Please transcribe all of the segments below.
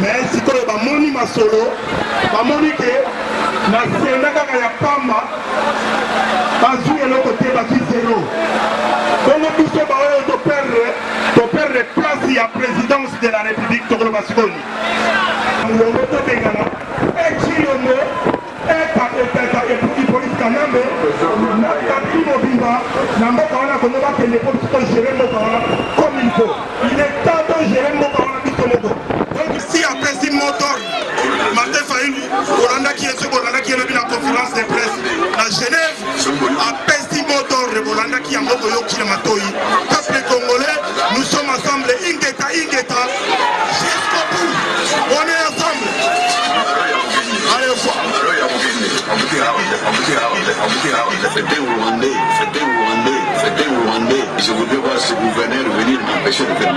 Mais si tu as moni masolo, moni que na senaka ya pamba, bazu ya côté bazu zéro. Comme tout ce baoyo to perdre place à présidence de la République de Basconi. Mulongo to bengana, echiyomo, et police kanambe, na kapimo bimba, na mboka wana konoba que les politiques gérer mboka wana comme il faut. Il est temps de gérer mboka wana bitomoko. Si après 6 mois d'ordre, Martin Fayulu, qui est la conférence de presse à Genève, après 6 mois d'ordre, Bolanda qui est en Mokoyo qui est Matoyi. Peuple congolais, nous sommes ensemble, Ingeta, jusqu'au bout. On est ensemble. Allez, au revoir. Je voudrais voir ce gouverneur venir m'empêcher de faire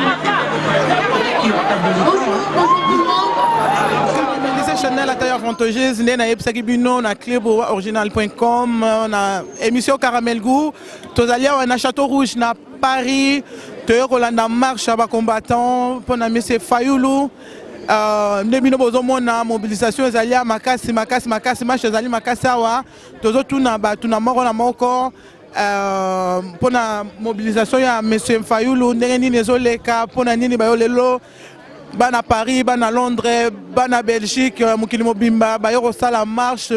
Chanel Ataïa Avantageuse, na Epsaki Bino, na cluboriginal.com, na émission Caramel Goût, Tozalia, na Château Rouge, na Paris, Toyokolanda marche à combattant, pour na Monsieur Fayoulou, Ndemino Bozomo na mobilisation, Zalia, Makasi, marche Zali, Makasawa, Tozo Tuna, Tuna Moro na Moko. Pour la mobilisation, il y a M. Fayoulou, Néreni Nezoleka, pour la Nini Bayolelo, Bana Paris, Bana Londres, Bana Belgique, Moukilimo Bimba, Bayoro Sala marche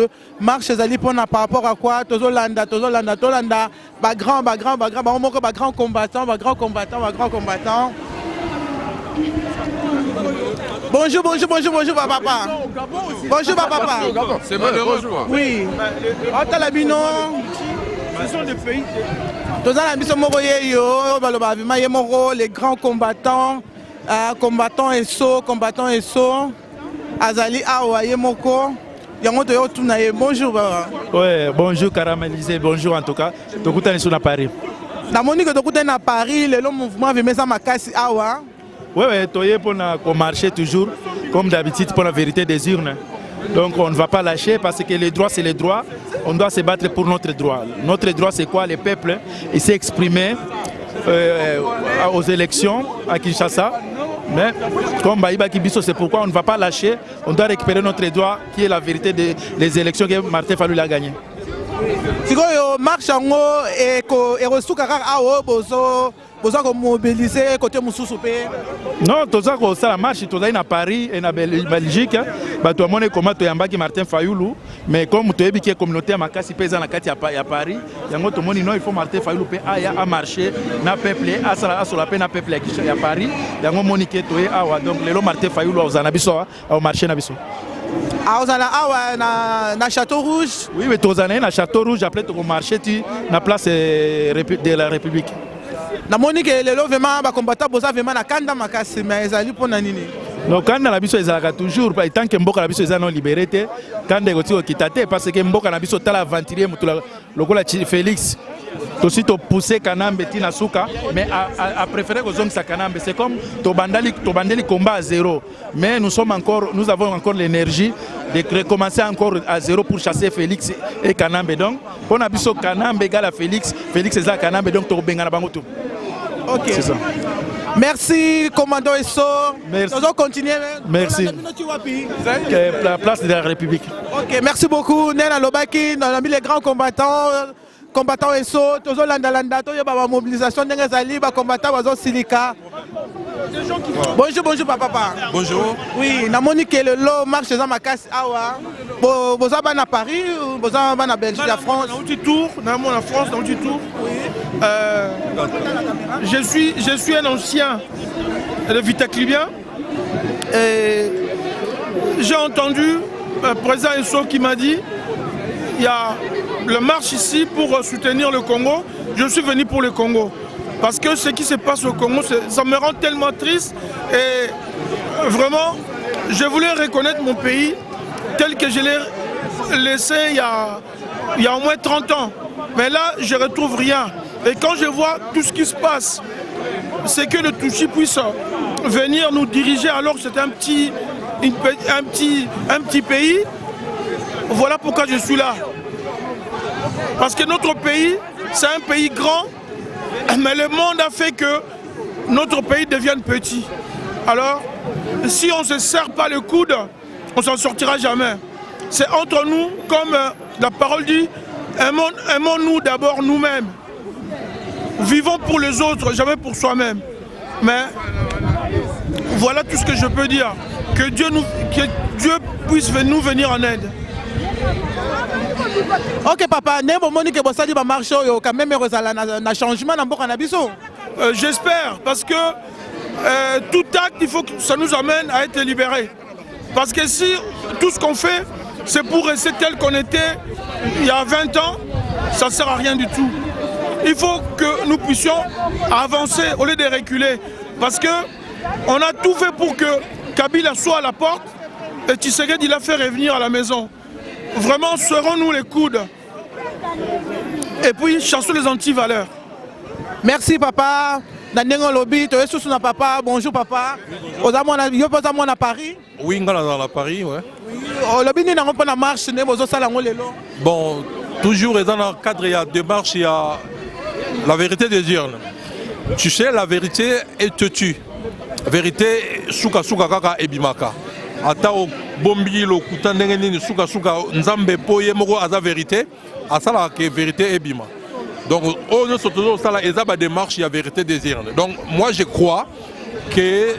Zali pour par rapport à quoi? Tozolanda, grand combattant. Bonjour papa. Bonjour papa. C'est malheureux. Oui. Otalabino. Ce sont des pays. Les grands combattants, combattants et sauts, Azali Awa Yemoko. Bonjour papa. Ouais, bonjour caramélisé, bonjour en tout cas. Tokuta sur Paris. La Monique Tokuta à Paris, le mouvement veut mettre ça Makasi Awa. Ouais, toye pour marcher toujours comme d'habitude pour la vérité des urnes. Donc on ne va pas lâcher parce que les droits c'est les droits. On doit se battre pour notre droit. Notre droit c'est quoi? Le peuple il s'est exprimé aux élections à Kinshasa. Mais comme Baïba Kibiso, c'est pourquoi on ne va pas lâcher. On doit récupérer notre droit qui est la vérité des élections que Martin Fayulu a gagné. Si vous marchez et reçu mobiliser côté non, ça la marche, tu es à Paris et en Belgique. Tu as comment tu as Martin Fayulu, mais comme tu es une communauté à Makasi paysan à Paris, il faut Martin Fayulu à marcher, na peuple, à la peine à peuple à Paris. Donc le Martin Fayulu au marché nabiso. Na Château Rouge. Oui, mais tu es na Château Rouge après tu marché na place de la République. Na Monique le vraiment ba combattant boza vraiment na kanda makasi mais ezali pona nini. Donc quand la biso ezalaka toujours tant que mboka la biso ezana non liberté quand de goti kitate parce que mboka na biso tala aventurier mutula lokola Félix aussi to pousser Kanambe tina suka mais à préférer que zone sa Kanambe c'est comme to bandeli combat à zéro mais nous avons encore l'énergie de recommencer encore à zéro pour chasser Félix et Kanambe donc on a biso Kanambe égale à Félix est à Kanambe donc to benga na bango tout. OK. C'est ça. Merci, commandant Esso. Merci. Nous allons continuer. Merci. La place de la République. Ok, merci beaucoup. Nena Lobaki, on a mis les grands combattants Esso, Tozo Landalanda, Toyo Baba Mobilisation, Nengazali, combattant Bazo Silika. Bonjour papa. Bonjour. Oui, na Monique le lot marche dans ma casse awa. Boza à Paris ou boza à Belgique, la France. Dans le tour, dans la France, dans le tour. Oui. Je suis un ancien de Vitaclubien. j'ai entendu le président Esso qui m'a dit il y a le marche ici pour soutenir le Congo. Je suis venu pour le Congo. Parce que ce qui se passe au Congo, ça me rend tellement triste. Et vraiment, je voulais reconnaître mon pays tel que je l'ai laissé il y a au moins 30 ans. Mais là, je ne retrouve rien. Et quand je vois tout ce qui se passe, c'est que le Tutsi puisse venir nous diriger alors que c'est un petit pays. Voilà pourquoi je suis là. Parce que notre pays, c'est un pays grand, mais le monde a fait que notre pays devienne petit. Alors, si on ne se serre pas le coude, on ne s'en sortira jamais. C'est entre nous, comme la parole dit, aimons-nous d'abord nous-mêmes. Vivons pour les autres, jamais pour soi-même. Mais voilà tout ce que je peux dire. Que Dieu puisse nous venir en aide. Ok papa, Nebo Monique Bossadi va marcher quand même un changement dans le Nabiso. J'espère, parce que tout acte, il faut que ça nous amène à être libérés. Parce que si tout ce qu'on fait, c'est pour rester tel qu'on était il y a 20 ans, ça ne sert à rien du tout. Il faut que nous puissions avancer au lieu de reculer. Parce qu'on a tout fait pour que Kabila soit à la porte et Tshisekedi l'a fait revenir à la maison. Vraiment, serrons-nous les coudes. Et puis, chassons les antivaleurs. Merci papa. Dans lobby, tu es sous papa. Bonjour papa. Aux amours à Paris. Oui, dans Paris, ouais. Au lobby, nous n'avons pas la marche. Bon, toujours dans le cadre de la démarche, il y a la vérité des urnes. Tu sais, la vérité, elle te tue. La vérité, souka kaka et bimaka. Atao bombi lo kutandenge nini souka nzambe poye moko aza vérité, asala que vérité et bima. Donc on ne se toujours ça là ezaba démarche il y a vérité des urnes. Donc moi je crois que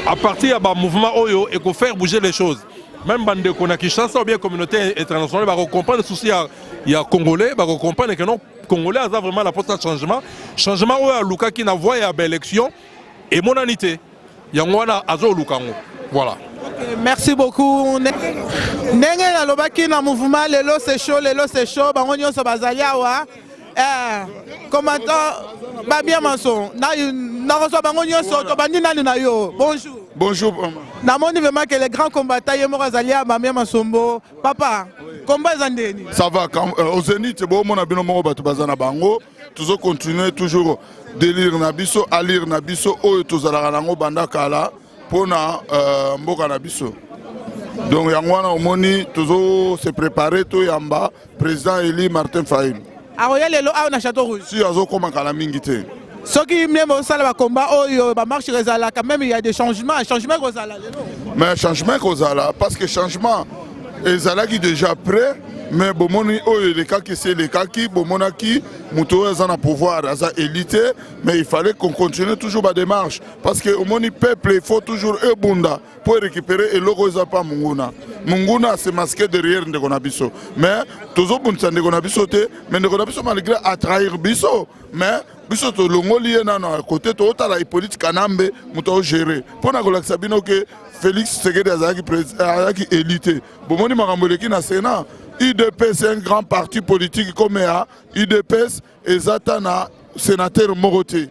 à partir d'un mouvement oyo et qu'on faire bouger les choses. Même bande qu'on a qui chance ou bien communauté internationale va comprendre le souci il y a congolais va comprendre que non congolais a vraiment la porte de changement oyo luka qui na voie à élection et monanité. Yangwana azo lukango. Voilà. Merci beaucoup. Ndenge na lobaki na mouvement lelo c'est chaud bango nyonso bazaliawa commentant babia mason na reçoit bango nyonso to bandi nani na yo. Bonjour. Bonjour. Namoni vraiment que les grands combattants yemo bazalia babia masombo papa combat zandeni. Ça va au Zénith bon mon abino mo batu bazana bango toujours continuer toujours délire na biso à lire na biso oyo tozalaka nango banda kala pona mboka na biso. Donc yangwana omoni toujours se préparer to yamba président Eli Martin Fayulu. Aroya lelo a na Château Rouge. Si azo koma kala mingi te. Ce qui même au sala combat oyo ba marche rezala quand même il y a des changements rezala lelo. Mais changement rezala parce que changement ezala qui déjà prêt. Mais bomoni oyo les cas qui c'est les cas qui bomonaki muto ezana pouvoir aza élité mais il fallait qu'on continue toujours la démarche parce que au moni peuple il faut toujours ebunda pour récupérer et logo ezapa munguna se masquer derrière ndeko biso mais toujours bunsa ndeko biso te mais ndeko biso malgré à trahir biso mais biso to longoli na à côté to tala politique kanambe muto gérer pour na kolakisa bino que Félix Tshisekedi azaki élité bomoni makambo leki na Sénat. UDPS c'est un grand parti politique comme UDPS et Zatana, sénateur Moroté.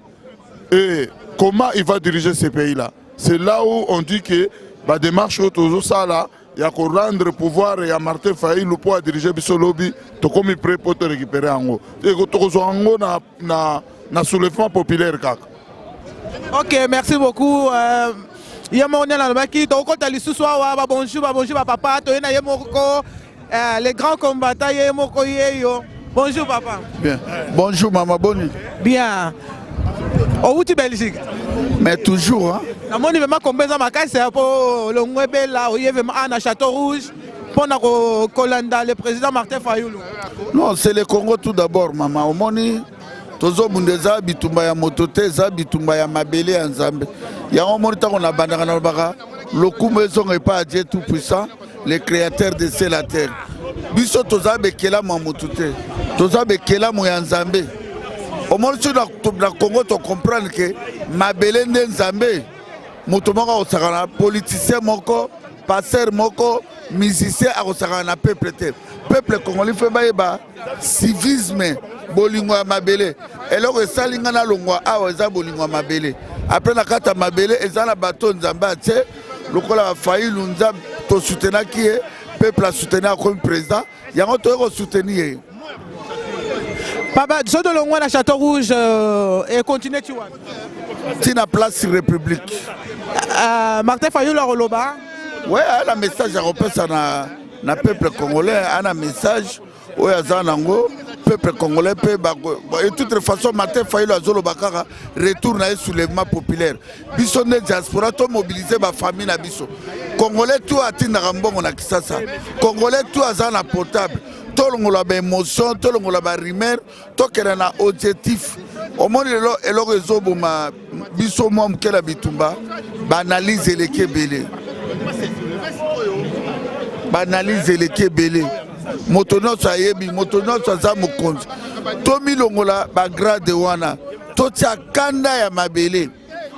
Et comment il va diriger ces pays-là? C'est là où on dit que la démarche autour ça là, il y a qu'on rendre pouvoir et à Martin Fayulu pour diriger ce lobby, tout comme il prêt pour te récupérer en haut. Et que en haut na soulèvement populaire. Ok, merci beaucoup. Bonjour papa, les grands combattants, bonjour papa. Bien. Bonjour maman Boni. Bien. Au Outi Belgique. Mais toujours. Hein? La monnaie vraiment combien de macaques pour le Mwebe là, où il y avait un Château Rouge pour le président Martin Fayulu. Non, c'est le Congo tout d'abord, maman. Au moni, tozo bundeza bitumba ya motote, za bitumba ya mabele ya nzambe. Ya au moni ta on a bandaka na baka. Le Kumezon n'est pas Dieu tout puissant. Les créateurs de la terre. Biso tozabe kela mamutute. Tozabe kela moyanzambe. Au moins sur la Congo tu comprends que mabele nzambe. Mutomaka osakana politicien moko passer moko musicien akosaka na peuple te peuple congolais fait bayeba civisme bolingo ya mabele eloko esalinga na longwa awa eza bolingo ya mabele après na kata mabele eza na bato nzambe atie lokola bafailu nzambe tosoutenaki ye peuple asoutenir comme président yango toye kosoutenir ye Papa, so de longwa na Château Rouge et continue tu vois. Tina place République. Martin Fayulu Roloba. Ouais, elle a un message à repasser na peuple congolais, elle a un message où il y a un peuple congolais et de toute façon Martin Fayulu Azolo Bakara retourne à un soulèvement populaire. Biso ne diaspora to mobiliser ma famille na biso. Congolais tout a tina rambongo na kisasa. Congolais tout a zana potable. Tout le monde a des émotions, tout le monde a des rumeurs, tout le monde a un objectif. Au monde, il y a réseau pour ma biso moi mkela bitumba, banalise les kebele. Banalise les kebele. Motono sa yebi, motono sa zamukonzi. Tomi longola ba grade wana. Totia kanda ya mabele.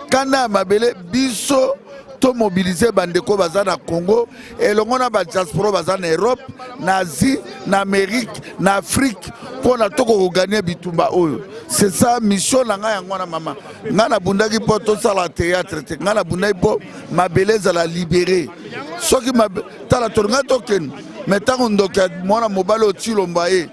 Kanda ya mabele biso to mobiliser bandeko baza na Congo et longona ba diaspora baza na Europe, na Asie, na Amérique, na Afrique pour na toko gagner bitumba oyo. C'est ça mission na nga yango na mama. Nga na bundaki po to sala théâtre te. Nga na bundaki po mabele za la libérer. Soki tala tonga token metango ndoka mwana mobale otilomba ye.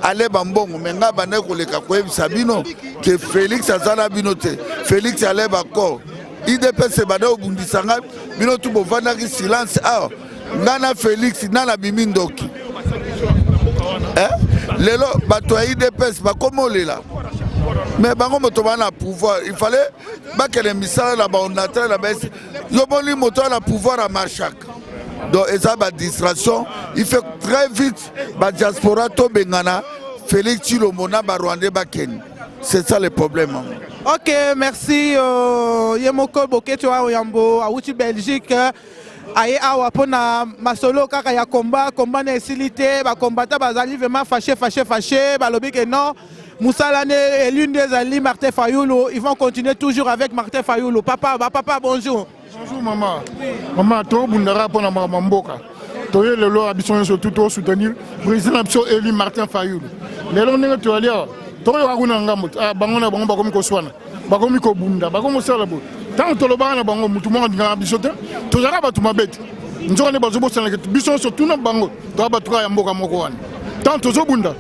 Ale bambongo menga bande koleka koyebisa bino ke Félix azala bino te. Félix ale bako. IDPS bada obundisanga bino tu bovandaki silence ah ngana Félix nana bimindoki lelo bato ya IDPS bakomolela mais bango moto bana pouvoir il fallait bakele misala na baonateur na basi yoboli moto na pouvoir à marchak donc eza ba distraction il fait très vite ba diaspora to bengana Félix Tshilombo na ba Rwandais bakeni. C'est ça le problème. Ok, merci. Yemoko Boketo Oyambo, Awuti Belgique. Aye awa pona masolo kaka ya combat na esilité ba combattant bazali vraiment fâché balobi que non Moussalane et l'une des alliés Martin Fayulu, ils vont continuer toujours avec Martin Fayulu. Papa bonjour. Bonjour maman. Maman to bundara pona mboka. Toye lelo abison surtout to soutenir président élu Martin Fayulu. Lelo ndenge to alia Toro wakuna ngambo bangona bango bakomi koswana bakomi kobunda bakomi sala bo tant to lobana bango mutu mo ndinga bisote to zaka batu mabete nzone bazobo sala ke biso surtout na bango to batuka ya mboka moko wana tant to zobunda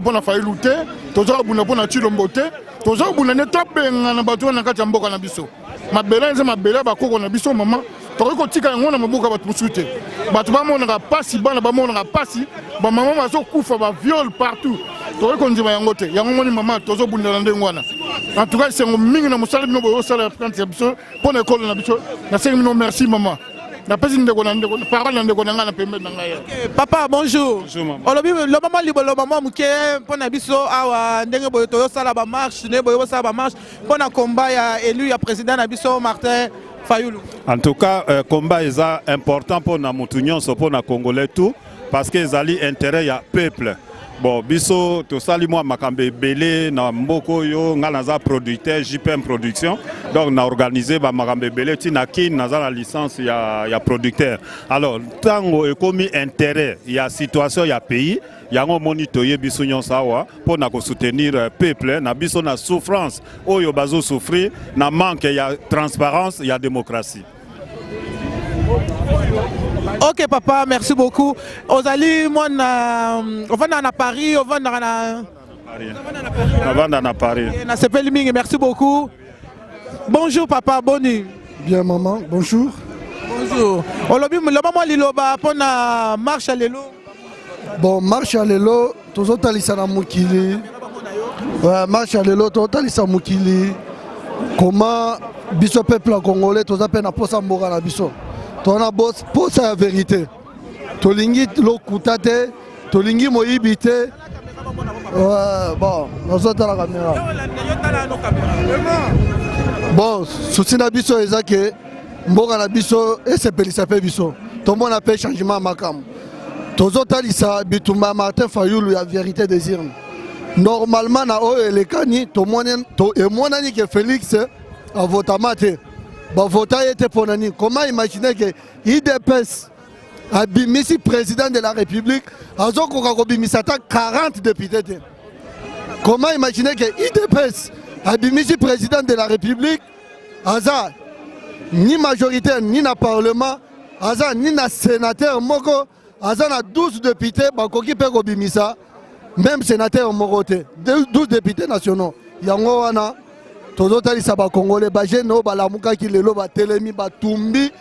pona Fayulu te to zobunda pona Tshilombo te to zobunda ne tobenga na batu na kati ya mboka na biso mabela nze mabela bakoko na biso mama to ko tika yango na maboka batu musute batu ba monaka pasi bana ba monaka pasi ba mama bazo kufa ba viol partout. En tout cas, c'est un mingi na musala bino boyo sala quand c'est biso pour l'école na biso. Na sengi no merci maman. Na pesi ndeko na ndeko parole ndeko na ngana pembe na ngaya. Papa bonjour. Bonjour maman. Olobi le maman libolo maman muke pour na biso awa ndenge boyo to sala ba marche ne boyo sala ba marche pour na combat ya élu ya président na biso Martin Fayulu. En tout cas, combat est important pour na mutunyon so pour na congolais tout parce que zali intérêt ya peuple. Bon, biso to sali moi makambe belé na mboko yo nga naza producteur JPM production donc na organisé ba makambe belé tina kin naza la licence ya producteur. Alors tango ekomi intérêt ya situation ya pays yango monitoyer biso nyonso awa pour na ko soutenir peuple na biso na souffrance oyo bazo souffrir na manque ya transparence ya démocratie. Ok papa, merci beaucoup. Ozali on va à Paris, on va à Paris. Merci beaucoup. Bonjour papa, bonne nuit. Bien maman, bonjour. Bonjour. Le maman liloba pour na marche à l'élo. Bon, marche à l'élo, tous autres alisa na mukili. Ouais, marche à l'élo, tous autres alisa mukili. Comment biso peuple congolais, tous appellent na posa mboka na biso. On a posé la vérité. Tolingi l'okutate, tolingi moibite. Bon, nous sommes à la caméra. Bon, souci na biso ezake mboka na biso et c'est pelisa pe biso. Tout le monde a fait changement makam. Tozo talisa bitumba Martin Fayulu ya vérité désir. Normalement na o elekani to monani que Félix a voté. bavota ete ponani. Comment imaginer que IDPS abimisi président de la République azokoka kobimisa ata 40 députés. Comment imaginer que IDPS abimisi président de la République aza ni majoritaire ni na parlement aza ni na sénateur moko aza na 12 députés bakoki pe kobimisa même sénateur moko te 12 députés nationaux yango wana tozotalisa bakongole bagene oyo balamukaki lelo batelemi batumbi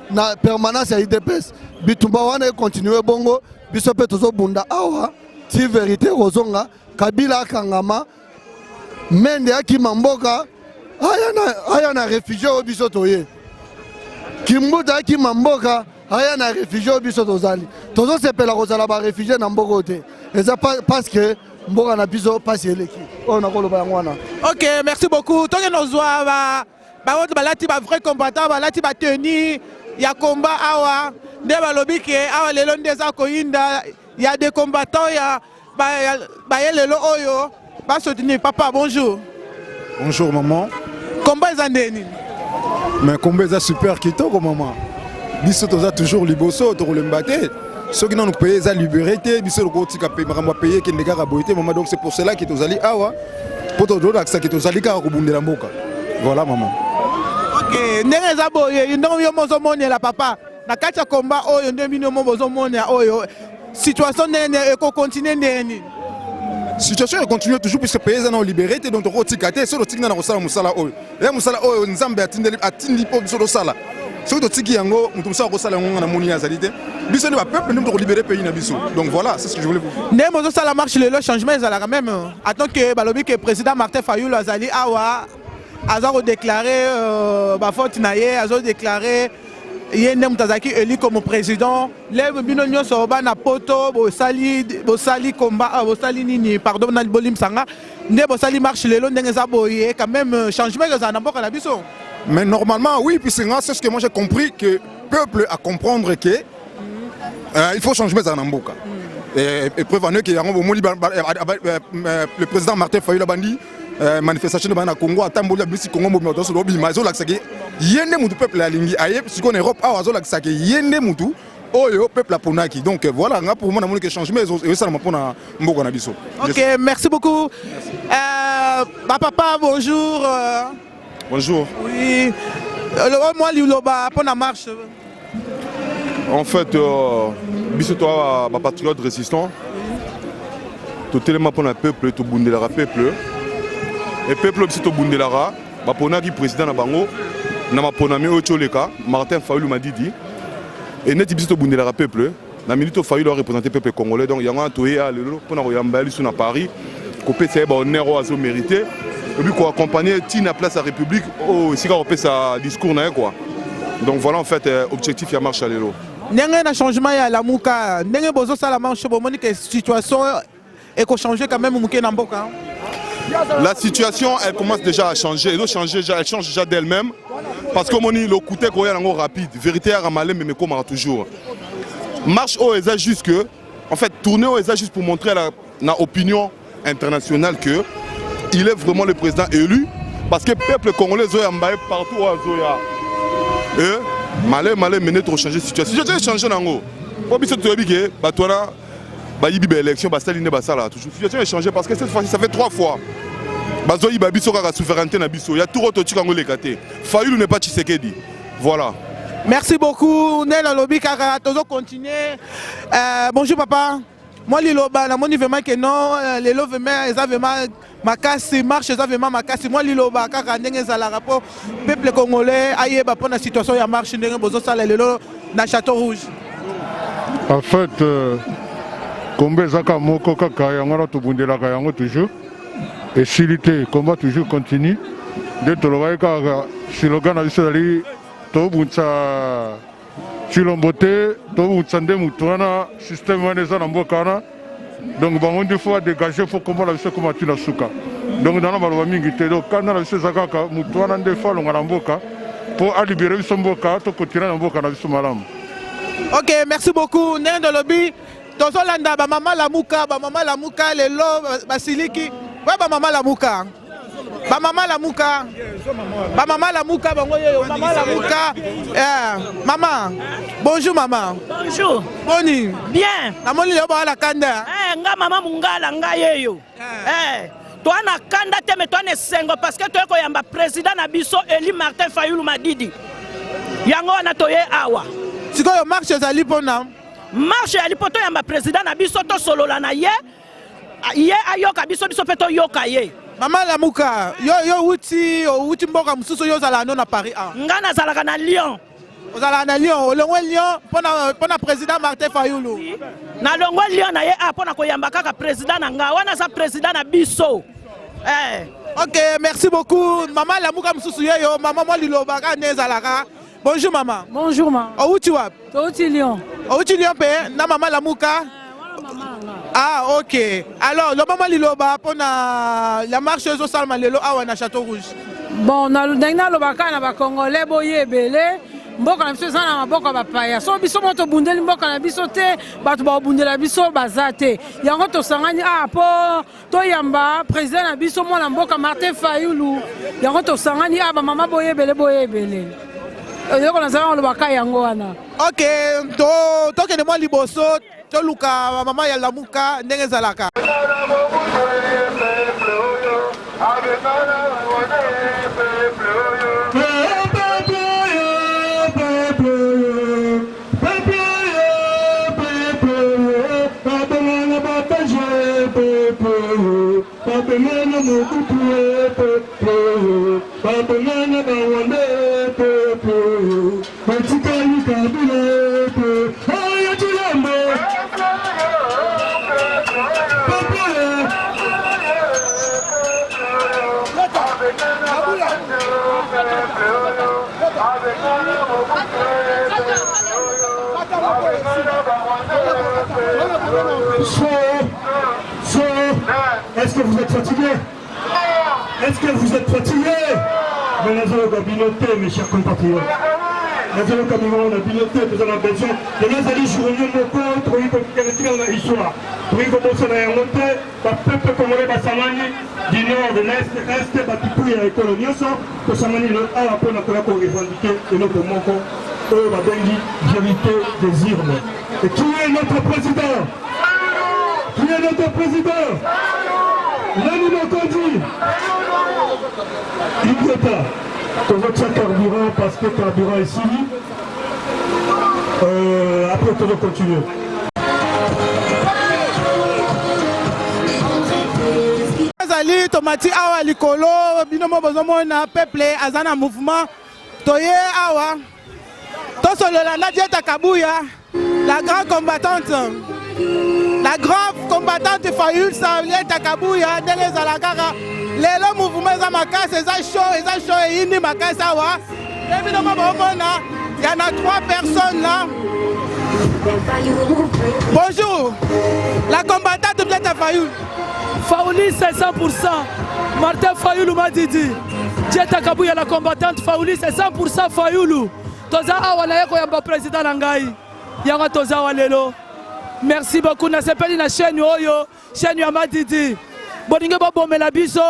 na permanence ya IDPS bitumba wana ekontinue bongo biso mpe tozobunda awa ti vérité kozonga Kabila akangama mende akima mboka aya na réfugié oyo biso toye Kimbuta akima mboka aya na réfugié oyo biso tozali tozosepela kozala baréfugié na mboka oyo te eza parce que mboka na biso pasi eleki oyo nakoloba yango wana. Ok, merci beaucoup. Tonge nozwa baoto balati ba vrai combattant balati ba tenue ya combat awa nde balobi ke awa lelo nde eza koyinda ya des combattants ya ba lelo oyo ba soutenir. Papa, bonjour. Bonjour maman. Combat eza ndeni? Mais combat eza super kitoko maman. Biso toza toujours liboso to kolembate. Ceux qui n'ont pas payé la liberté, biso le côté qui a payé qui n'est pas boité maman, donc c'est pour cela que tozali awa pour to dola que tozali ka kubundela mboka. Voilà maman. Ok, ndenge za boye ndongo yo mozo moni la papa. Na kati ya combat oyo nde bino mozo moni oyo. Situation nene eko continuer ndeni. Situation est continue toujours puisque pays en liberté donc on tikate sur le tikna na kosala musala oyo. Ya musala oyo nzambe atindi po biso do sala. Ce que tu yango mutumsa kosala ngo na moni azalite. Biso ne va peuple nous libérer pays na biso. Donc voilà, c'est ce que je voulais vous dire. Ne mozo sala marche le changement ezala quand même. Attends que balobi que président Martin Fayulu azali awa azo déclarer ba faute na ye, azo déclarer yende mutazaki élu comme président. Les bino nyonso ba na poto bo sali combat bo sali nini pardon na bolim sanga. Ne bo sali marche le ndenge za boye quand même changement ezala na mboka na biso. Mais normalement, oui, puis c'est ce que moi j'ai compris que le peuple a comprendre que il faut changer les Anamboka. Et preuve en est que le président Martin Fayulu a bandi manifestation de Bana Congo, à Tambola, Bissi Congo, Mobimato, Lobby, Mazo, Laxaki, Yende Moutou, peuple à Lingi, Aye, si on est Europe, Azo, Laxaki, Yende Moutou, Oyo, peuple à Ponaki. Donc voilà, pour moi, on a changement et ça m'a pris un Mboka Nabiso. Ok, merci beaucoup. Papa, bonjour. Bonjour. Oui. Moi, Liloba, pour la marche. En fait, biso toi, ma patriote résistant, tout tellement pour le peuple, tout bundelara peuple. Et peuple biso tout bundelara, ma ponaki président na bango, na ma ponami Ocholeka, Martin Fayulu m'a dit. Et net biso tout bundelara peuple, na minute Fayulu a représenté peuple congolais, donc il y a un toé à l'élo pour na royambali sur na Paris, copé c'est bon honneur au azo mérité. Et puis quoi accompagner Tina place à la République au si on fait sa discours quoi. Donc voilà en fait objectif il y a marche à l'élo. Ndenge na changement ya la muka ndenge bozo sala marche bomoni que situation est ko changer quand même muke na mboka. La situation elle commence déjà à changer, elle change déjà d'elle-même parce que moni le côté ko ya ngo rapide, vérité à malem mais comme toujours. Marche au eza juste que en fait tourner au eza juste pour montrer à la opinion internationale que il est vraiment le président élu parce que le peuple congolais est partout où il y a. Et malé mené trop changer la situation. Si je change nango, pour bien sûr que batona bayibi élection basaline basala toujours. La situation est changée parce que cette fois-ci ça fait 3 fois. Bazoyi babiso ka souveraineté na biso. Il y a tout autre truc angolais katé. Fayulu n'est pas Tshisekedi. Voilà. Merci beaucoup. Nela lobi kaka tozo continuer. Bonjour papa. Moi liloba na moni vraiment que non les lo vraiment ils avaient makasi marche ils avaient makasi moi liloba kaka ndenge za la rapport peuple congolais ayeba pour la situation ya marche ndenge bozo sala lelo na Château Rouge. En fait combat zaka moko kaka yango na tobundela ka yango toujours et silité combat toujours continue de toloba kaka slogan na biso dali tobunza Chilombote, tout le monde système wana na mboka na donc bango il faut dégager pour comment la biso comme tu la suka donc dans la baloba mingi te donc quand la biso zakaka mutu wana ndefa longa na mboka pour libérer biso mboka to continuer na mboka na biso malamu. Ok, merci beaucoup. Nendo lobby tozolanda ba mama la muka lelo basiliki ba mama la muka Ba maman la mouka. Ba maman la mouka bango yo. Maman la mouka. Maman. Bonjour maman. Bonjour. Boni. Bien. Namoni yo ba la kanda. Nga maman mungala nga yeyo. Toi na kanda te mais toi ne sengo parce que toi ko yamba président na biso Eli Martin Fayulu Madidi. Yango na toye awa. Sikoyo marche ezali pona. Marche ali poto yamba président na biso to solola na ye. Ye ayoka biso pe to yoka ye. Maman la mouka, yo uti mboka mususu yo zala no na Paris a. Nga na zalaka na Lyon. Ozala na Lyon, olongwe Lyon pona président Martin Fayulu. Na longwe Lyon na ye a pona ko yamba kaka président na nga wana sa président na biso. Ok, merci beaucoup. Maman la mouka mususu yo, maman mo liloba ka nezalaka. Bonjour maman. Bonjour maman. Où tu vas? Touti Lyon. Où tu Lyon pe na maman la mouka? Ah ok. Alors le maman liloba pona la marche zo salma lelo awa na Château Rouge. Bon na ndengna lobaka na ba Congolais boyebele. Mboka na biso eza na maboko bapaya so biso moto bundeli mboka na biso te bato babundela biso baza te yango tosangani po toyamba président na biso mwana mboka Martin Fayulu yango tosangani bamama boyebele yoko nazala lobaka yango wana. Ok, tokende mwa liboso toluka mama ya lamuka ndenge ezalaka. Est-ce que vous êtes fatigué? Est-ce que vous êtes fatigué? Mais nous allons gabinoter, mes chers compatriotes. Nous allons gabinoter, nous allons besoin. Et nous allons jouer nos comptes pour y connaître dans l'histoire. Pour y commencer à remonter, le peuple congolais Bassamani, du nord, de l'est, est, Batipouille et Colonioso, que Samani le a pour nous revendiquer de notre monco, eux, la Bengi, vérité des urnes. Et qui est notre président? Qui est notre président? L'animal conduit. Il ne peut pas. Pour votre carburant, parce que carburant est ici. Après, on va continuer. Azali tomati awa likolo binomo bozomona peuple azana mouvement toye awa tosolola na Dieta Kabuya la grande combattante Fayulu Dieta Kabuya ndenge ezalaka lelo mouvement eza makasi eza show eyindi makasi awa et binomo bomona il y en a 3 personnes là. Bonjour, la combattante Dieta Fayulu. Fayulu c'est 100%. Martin Fayulu Madidi. Dieta Kabuya la combattante Fayulu c'est 100% Fayulu. Toza awa na yeko yamba président nangai. Yanga toza walelo. Merci beaucoup na sepeli na chaîne oyo, chaîne ya Madidi. Boninge bomela biso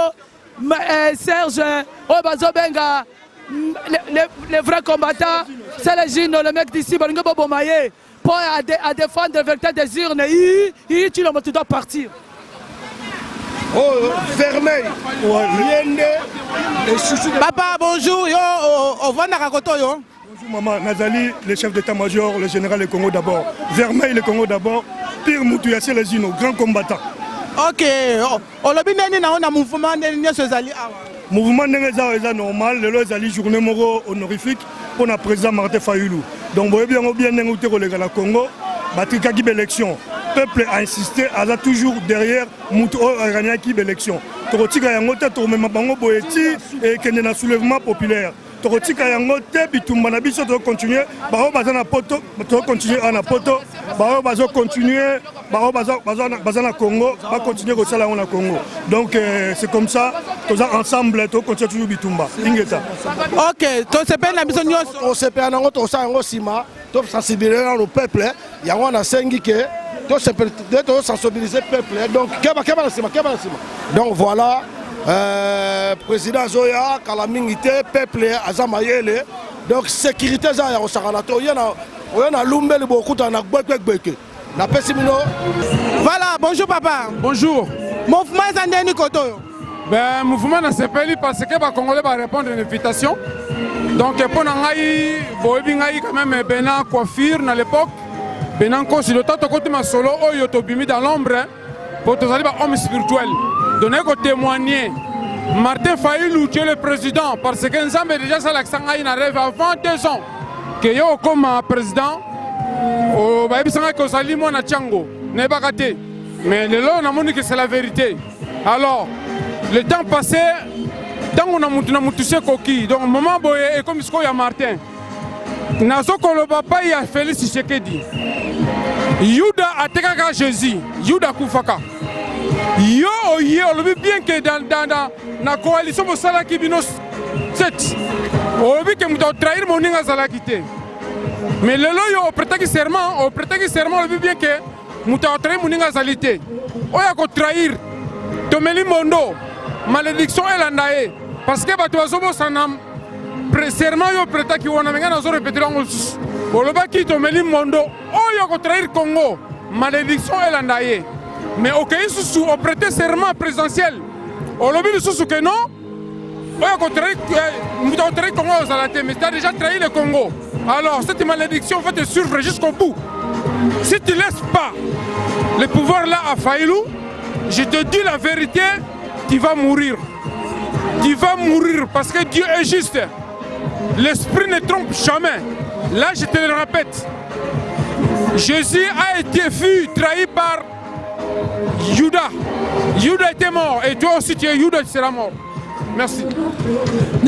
Serge Obazobenga les vrais combattants, c'est les jeunes, le mec d'ici boninge bomaye pour à défendre le vecteur des urnes. Tu dois partir. Oh, Vermeil. Papa, bonjour. Yo, on va na rakoto yo. Bonjour maman, Nazali, le chef d'état-major, le général du Congo d'abord. Vermeil, le Congo d'abord. Pire Moutouyassé, les Uno, grand combattant. Ok. On l'a bien dit dans un mouvement de Zali. Mouvement de normal, le Zali journée moro honorifique pour le président Martin Fayulu. Donc, vous voyez bien, le Congo, Batrika qui élection. Le peuple a insisté, a toujours derrière Moutou Rania qui élection. Torotika Yangote, Tormema Bango Boeti et Kendena soulèvement populaire. Torotika Yangote, Bitumba Nabiso, tu continuer, Baro Bazana Poto, tu continuer à Napoto, Baro Bazo continuer, Baro Bazana Congo, va continuer au Salon à Congo. Donc c'est comme ça, tous ensemble, tu continues toujours Bitumba. Ingeta. Ok, tu sais pas la besoin on se perd en autre sang aussi, tu sensibiliser le peuple, il y a un sengi que tu sensibiliser le peuple. Donc voilà, président Zoya calamité peuple azamayele donc sécurité za ya osakana to oyana lumbeli beaucoup na gbekbeke na pesimino. Voilà, bonjour papa. Bonjour. Mouvement Zandeni Koto. Ben mouvement na sepeli parce que ba Congolais va répondre à une invitation. Donc pour ngai boyebi ngai quand même Benan coiffure na l'époque. Benan ko si le temps côté ma solo oyo to bimi dans l'ombre pour tous aller ba homme spirituel. Donner ko témoigner. Martin Fayulu tu es le président parce que Nzambe déjà ça l'accent ngai na rêve avant 2 ans que yo comme président au ba bisanga ko sali mo na Tchango. Ne pas rater. Mais le lot on a montré que c'est la vérité. Alors le temps passé, tant qu'on a touché coquille, donc moment boye et comme ce qu'il y a Martin. Nazo kolo papa il a Félix Tshisekedi. Yuda a tekaka Jésus, Yuda Koufaka. Yo on le bien que dans la coalition de Salaki Binos 7. On veut que nous trahir mon ninga Salakité. Mais le lot yo prêté serment, on veut bien que nous trahir mon ninga Salité. On a ko trahir. Tomeli Mondo. Malédiction est landaye parce que bato bazobo sanam serment yo prêta ki wana menga nazo répéter ngol oloba ki to meli mondo oyo ko trahir Congo malédiction est landaye mais OK sous au prêter serment présidentiel olobi sous que non oyo ko trahir Congo zalate mais tu as déjà trahi le Congo alors cette malédiction va te suivre jusqu'au bout si tu laisses pas le pouvoir là à Fayulu je te dis la vérité. Tu vas mourir. Tu vas mourir parce que Dieu est juste. L'esprit ne trompe jamais. Là, je te le répète. Jésus a été trahi par Judas. Judas était mort et toi aussi tu es Judas, tu seras mort. Merci. Il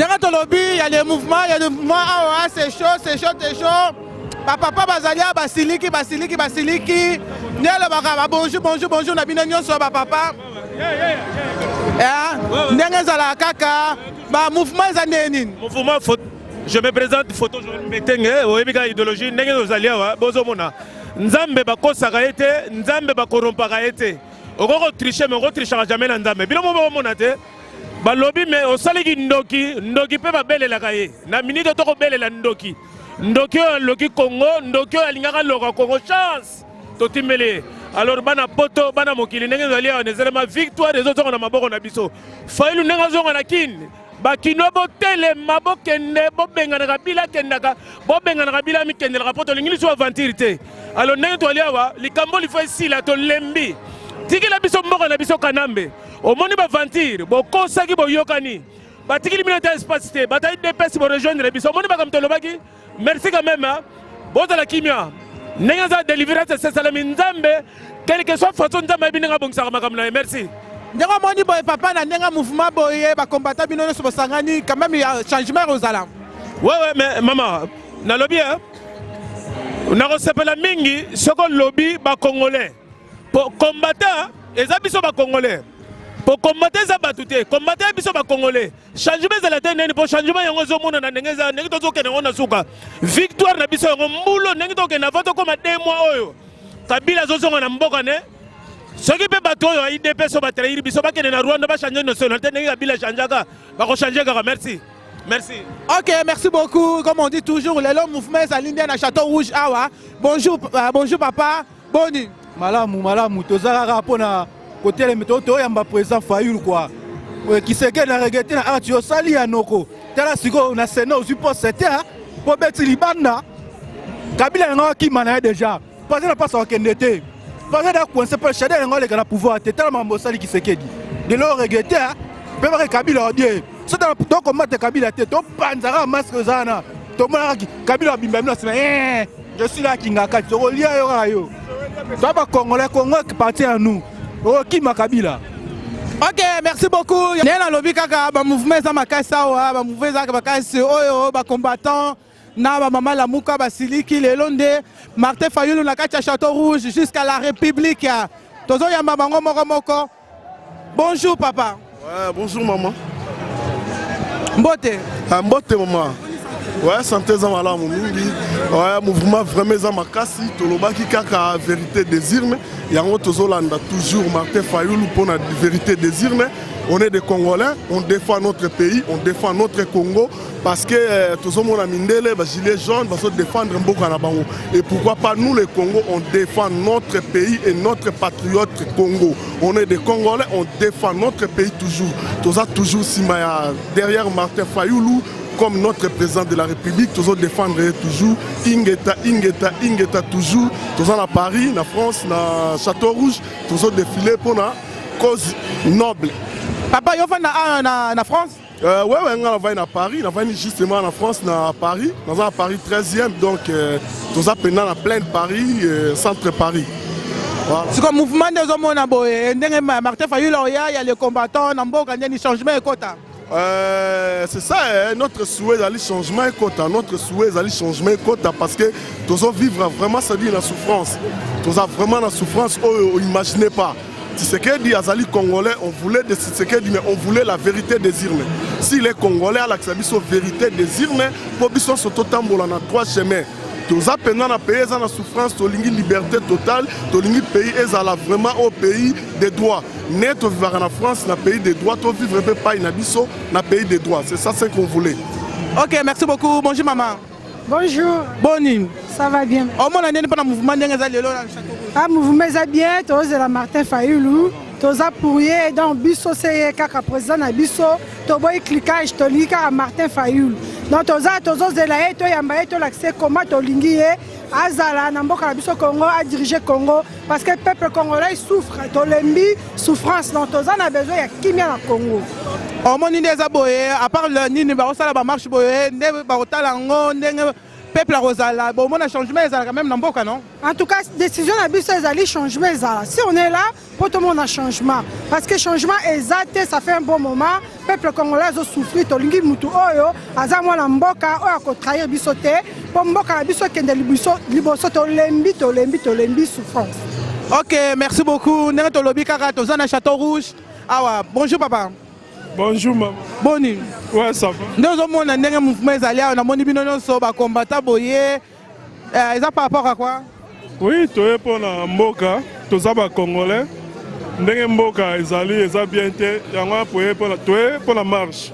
y a des mouvements, c'est chaud. Papa Bazalia, Basiliki. Bonjour, Nabina Nyonso, papa. Mouvement je me présente photo je idéologie Nzambe bakosaka ete Nzambe bakorompaka ete okoko tricher mais trichera jamais na Nzambe bino mona te balobi mais osaliki ndoki pe babelelaka ye na minute to kobelela ndoki aloki Congo ndoki alingaka loka Congo chance totimele. Alors bana poto bana mokili ndenge zali on ezalema victoire des autres na maboko na biso Fayulu ndenge zonga na kin bakino botele mabokende bobengana kabila kendaka bobengana kabila mikendela poto lingili so aventure. Alors ndenge to aliawa likambo li fa sila to lembi tikila biso mboka na biso kanambe omoni ba aventure bokosaki boyokani batikili minota espace te bataille de pesi bo rejoindre biso omoni bakamtolo baki merci quand même bozala kimia. Nengaza délivrance c'est salami Nzambe quelle que soit façon Nzambe binga bongisa makamna merci. Ndeko moni boy papa na ndenga mouvement boye ba combattant bino so sangani quand même il y a changement aux alam. Ouais mais maman na lobby hein. Na resepela mingi soko lobby ba congolais. Pour combattre ezabiso ba congolais. Pour combattre za batute, combattre biso ba congolais. Changement za la tene pour changement yango zo mona na ndengeza ndenge to ke na suka. Victoire na biso yango mbulo ndenge to ke na voto comme 2 mois oyo. Kabila zo zonga na mboka ne. Soki pe bato oyo IDP so ba trahir biso ba kene na Rwanda ba changer nationalité ndenge Kabila changeaka ba ko changer kaka merci. Merci. OK, merci beaucoup. Comme on dit toujours, les longs mouvements s'alignent à Château Rouge awa. Bonjour papa. Boni. Malamu tozaka pona côté les méthodes yamba président Fayulu quoi qui se gagne à regretter na atio sali anoko tala siko na seno support c'était pour beti libanda Kabila nga ki mana déjà parce que na pas ça kendete parce que da coincer pour chader nga le kana pouvoir tala mambo sali qui se kedi de le regretter pe ba Kabila odie so dans to combattre Kabila te to panzara masque zana to mona Kabila bimba mna je suis là qui ngaka to lia yo toi ba Congolais Congo qui partie à nous. Oh, qui m'a Kabila. OK, merci beaucoup. Nena lobi kaka ba mouvement za makasa wa ba mouvement za makasa oyo ba combattant na ba mama la muka ba siliki le londe Martin Fayulu na kati Château Rouge jusqu'à la République. Tozo yamba bango moko. Bonjour papa. Ouais, bonjour maman. Mbote. Mbote maman. Ouais, santé za malamu mingi. Ouais, mouvement vraiment za makasi tolobaki kaka vérité désir mais yango tozolanda toujours Martin Fayulu pour la vérité désir mais On est des Congolais, on défend notre pays, on défend notre Congo parce que tous les gens mindele, gilets jaunes, parce défendre Mboka na bango. Et pourquoi pas nous les Congos, on défend notre pays et notre patriote Congo. On est des Congolais, on défend notre pays toujours. Tous toujours Simaya derrière Martin Fayoulou comme notre président de la République, tous défendre toujours Ingeta toujours. Tous à Paris, na France, na Château Rouge, tous défiler pour la cause noble. Papa, vous êtes en France? Oui, on va à Paris, on va justement en France, à Paris, dans un Paris 13e, donc nous avons plein de Paris, centre Paris. Voilà. C'est comme mouvement des hommes, Martin Fayoulou, il y a les combattants, il y a changement et quota. C'est ça, notre souhait d'aller changement et quota, notre souhait d'aller changement et quota parce que nous vivre vraiment, ça dit la souffrance. Nous avons vraiment la souffrance, on n'imaginez pas. Tshisekedi Azali Congolais, on voulait de Tshisekedi, mais on voulait la vérité des urnes. Si les Congolais à la vérité des urnes, pour qu'ils soient sur Totambola dans 3 chemins. Tous à peine dans le pays, dans la souffrance, dans la liberté totale, dans le pays, est vraiment au pays des droits. Net au vivre en France, dans le pays des droits, tu ne vivre pas dans le pays des droits. C'est ça ce qu'on voulait. Ok, merci beaucoup. Bonjour maman. Bonjour. Bonne. Ça va bien. Au moins, on est pas dans le mouvement de ah, mouvement bien, tu es la Martin Fayoulou, tu es appuyé dans Bisso, c'est le président de Bisso, tu as cliquage, tu as Martin Fayoulou. Donc, tu as l'accès comment tu as Azala, Namboka Bisso Congo, à diriger Congo, parce que le peuple congolais souffre, tu as souffrance, donc tu as besoin de qui vient au Congo. Au moins, à part le Nini, la marche, peuple Rosala, bon, on a changement, quand même dans Mboka, non? En tout cas, décision de Bisso, changement. Si on est là, pour tout le monde, a changement. Parce que changement exact, ça fait un bon moment. Le peuple congolais a souffert, Tolingi Moutou Oyo, Azamwa Mboka, Oyo a trahir Bissoté, pour Mboka Bisso qui est de Liboso, Tolembi, souffrance. Ok, merci beaucoup. Nous sommes à Château Rouge. Ah, bonjour papa. Bonjour maman. Bonne. Ouais, ça va. Nous avons un mouvement italien, on a un combattant boyé. Ils ont par rapport à quoi? Oui, tu es pour la Mboka, tu es Congolais. Ndenge Mboka, ils ont bien été, tu es pour la marche.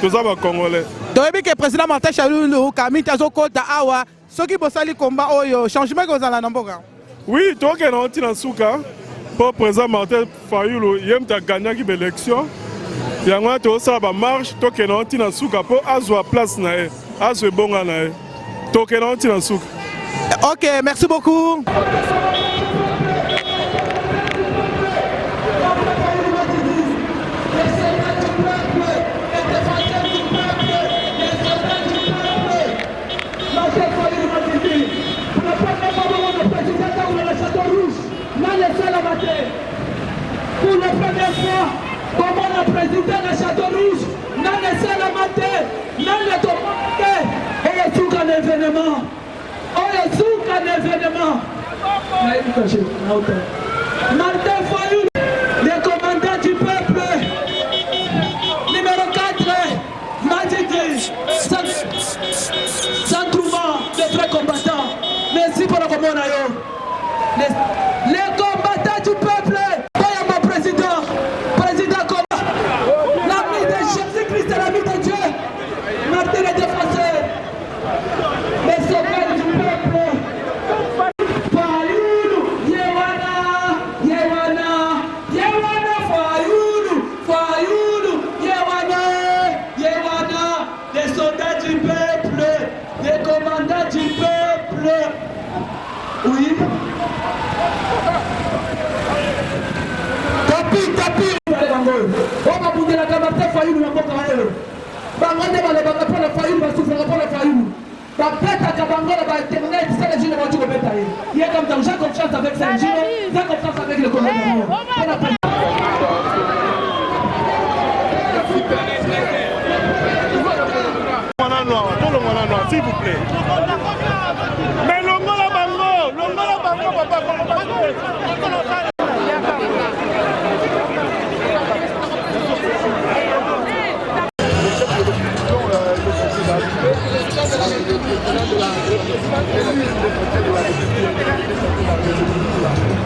Tu es Congolais. Tu as vu que le président Martin Fayoulou, Camille Tazokota, Awa, ceux qui bossent les combats, changement que vous avez dans Mboka? Oui, toi qui es dans le Souka, pour le président Martin Fayoulou, il y a gagné l'élection. Il y a une marche, tu es dans le Souka pour avoir place, avoir bon na. Tu es dans le Souka. Ok, merci beaucoup. Pour la première fois, comment le président de Château Rouge n'a laissé la maté, n'a le demandé. Et il y a un événement. Martin Fayoulou, le commandant du peuple, numéro 4, Madidi, sans trouvant de vrais combattants. Merci pour le commandant. Les combattants du peuple, mon président, l'ami de Jésus-Christ, l'ami de Dieu, Martin le défenseur, les sauveurs du peuple. Oui. Tapi. On va bouger la Martin Fayoulou na mboka oyo. Bango nde balobaka mpo na Fayoulou basouffraka mpo na Fayoulou. Bapetaka bango na bainternet sala jino bati kobeta ye. Ye comme ça, j'ai confiance avec Saint-Gino, j'ai confiance avec le gouvernement. S'il vous plaît. Mais longola bango, papa.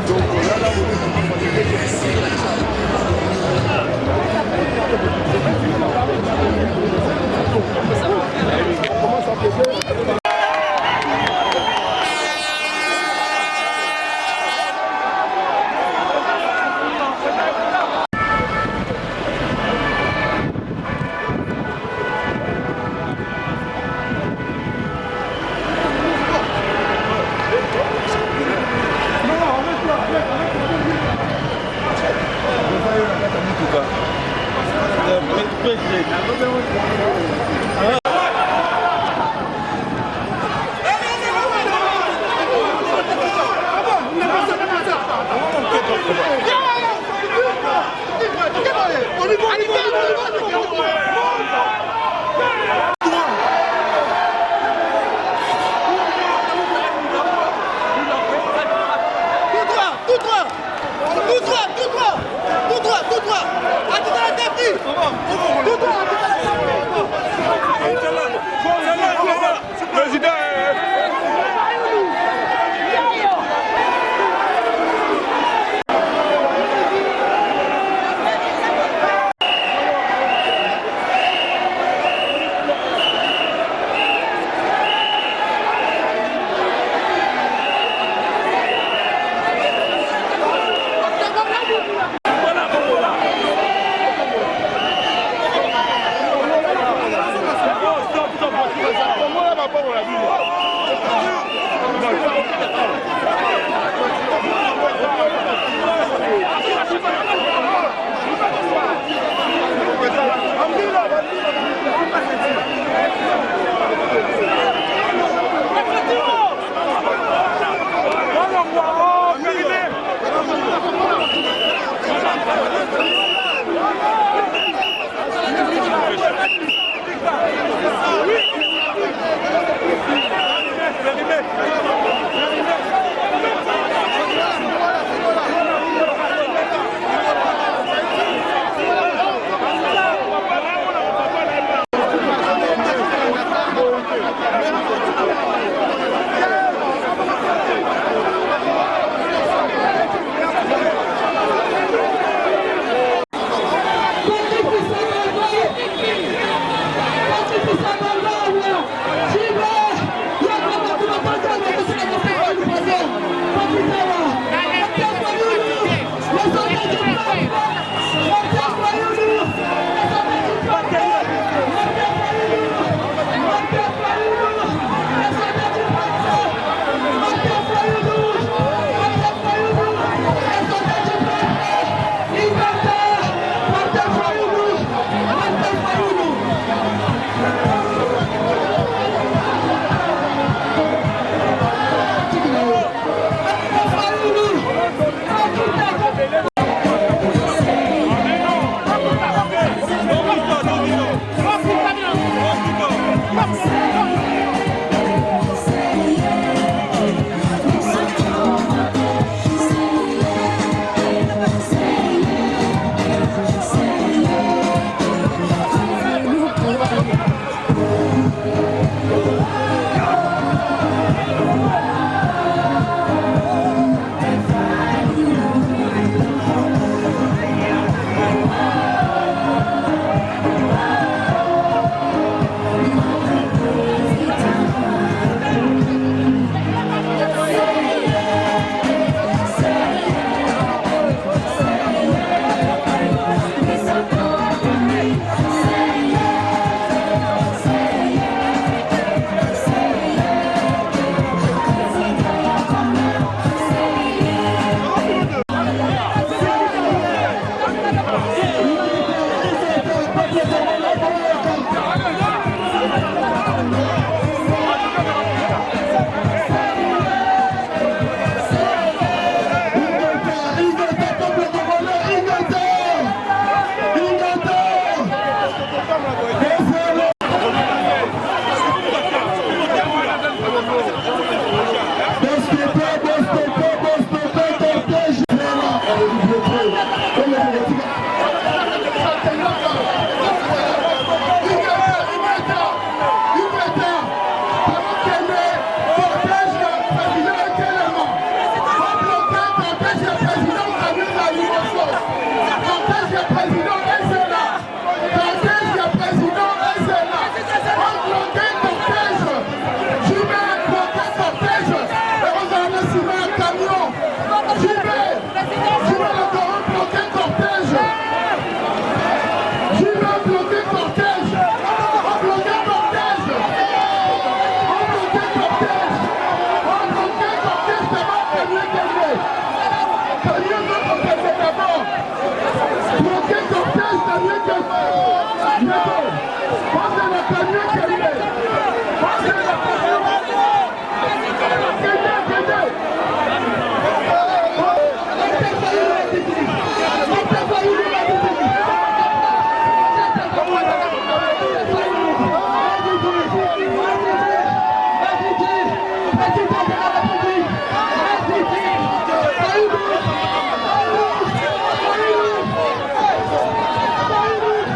Donc Fayoulou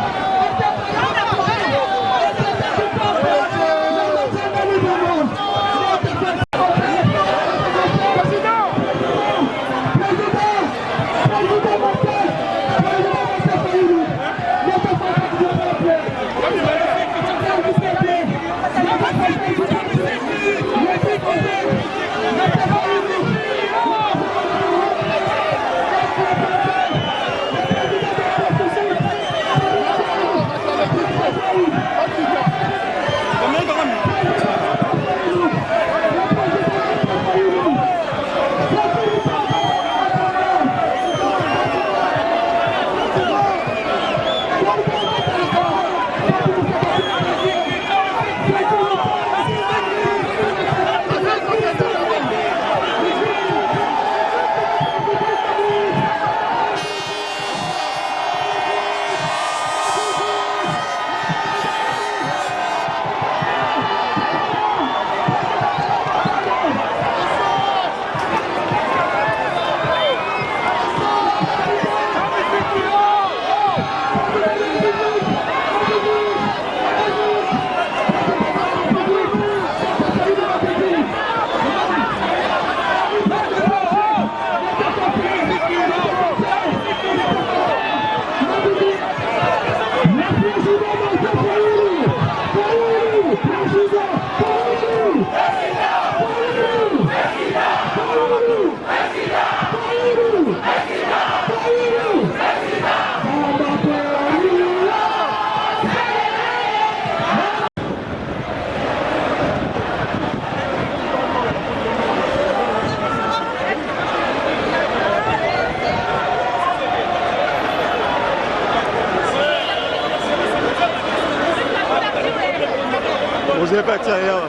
Vous n'avez pas tiré là,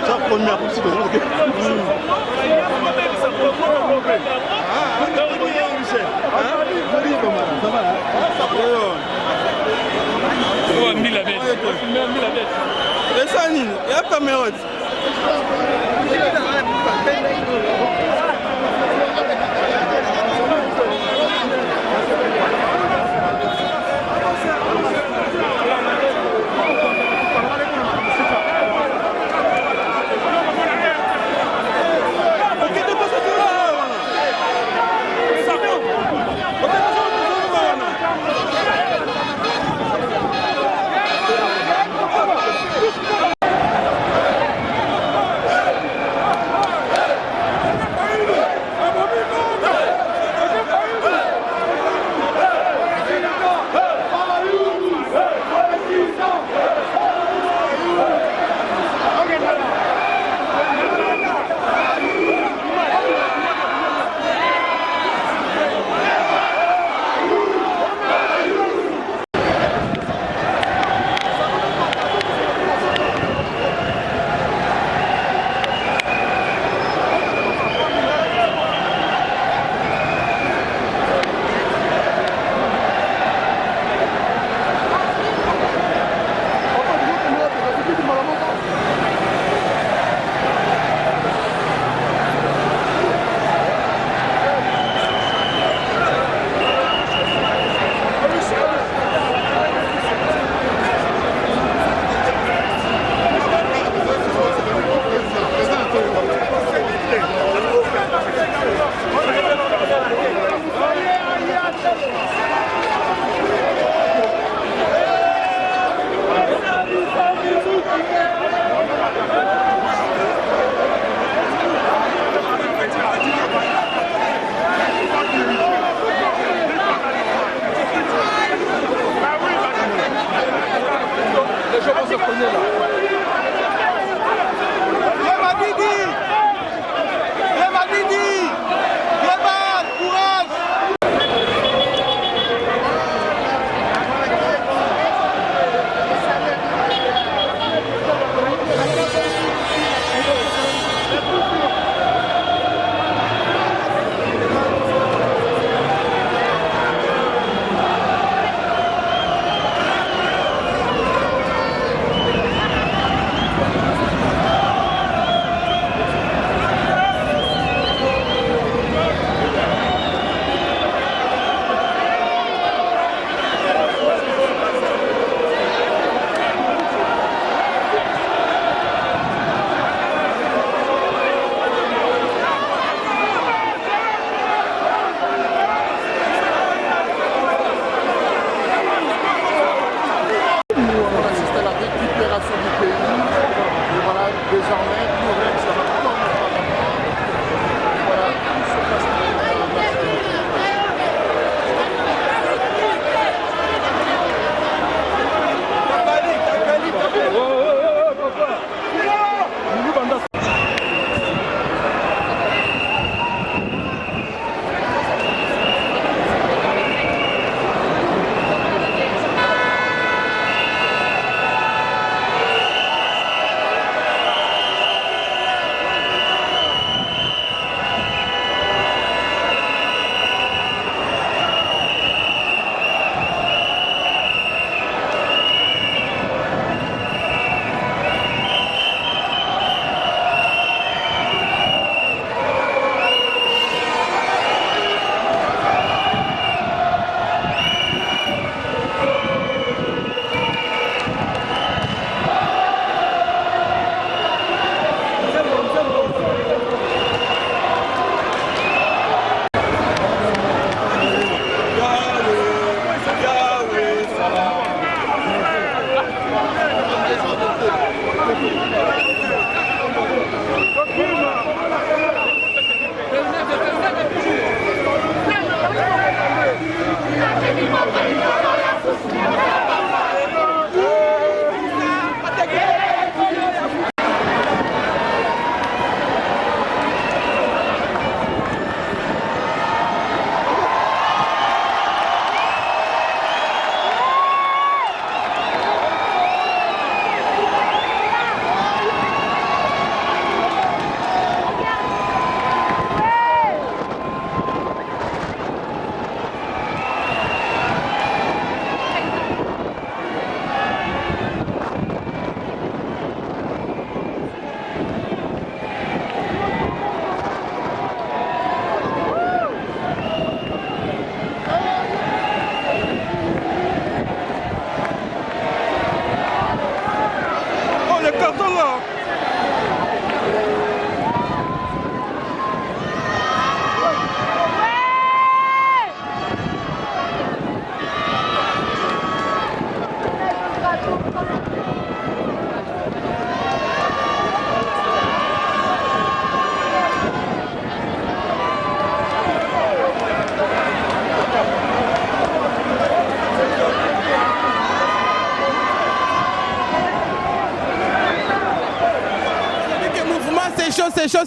ça première aussi de l'autre.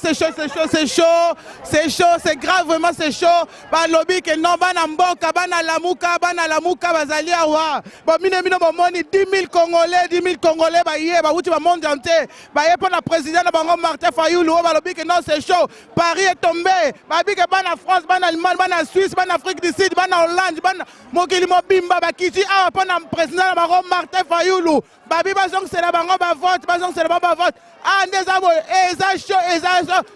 c'est chaud, c'est chaud, c'est chaud, c'est chaud, c'est grave, vraiment c'est chaud. Bah lobby que non, bana mboka, bana lamuka, bazali awa. Bon mine bon moni 10 000 Congolais, bah yé, bah outi bah monde entier, bah yé pour la présidente de Bango Martin Fayoulou, bah lobby que non c'est chaud. Paris est tombé, bah bi que bana France, bana Allemagne, bana Suisse, bana Afrique du Sud, bana Hollande, bana Mokili Mobimba, bah kiti awa pour la présidente de Bango Martin Fayoulou, bah bi bazong c'est la Bango bah vote, bazong c'est la Bango vote. Ah, Ndezabo, chaud,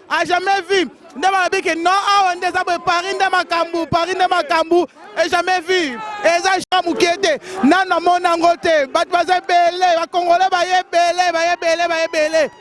a jamais vu. Ndezabo que non, ah, Ndezabo, Paris de Makambu, et jamais vu. Eza chaud moukete, nana mon angote, bat bazé belé, va Congolais, ba belé.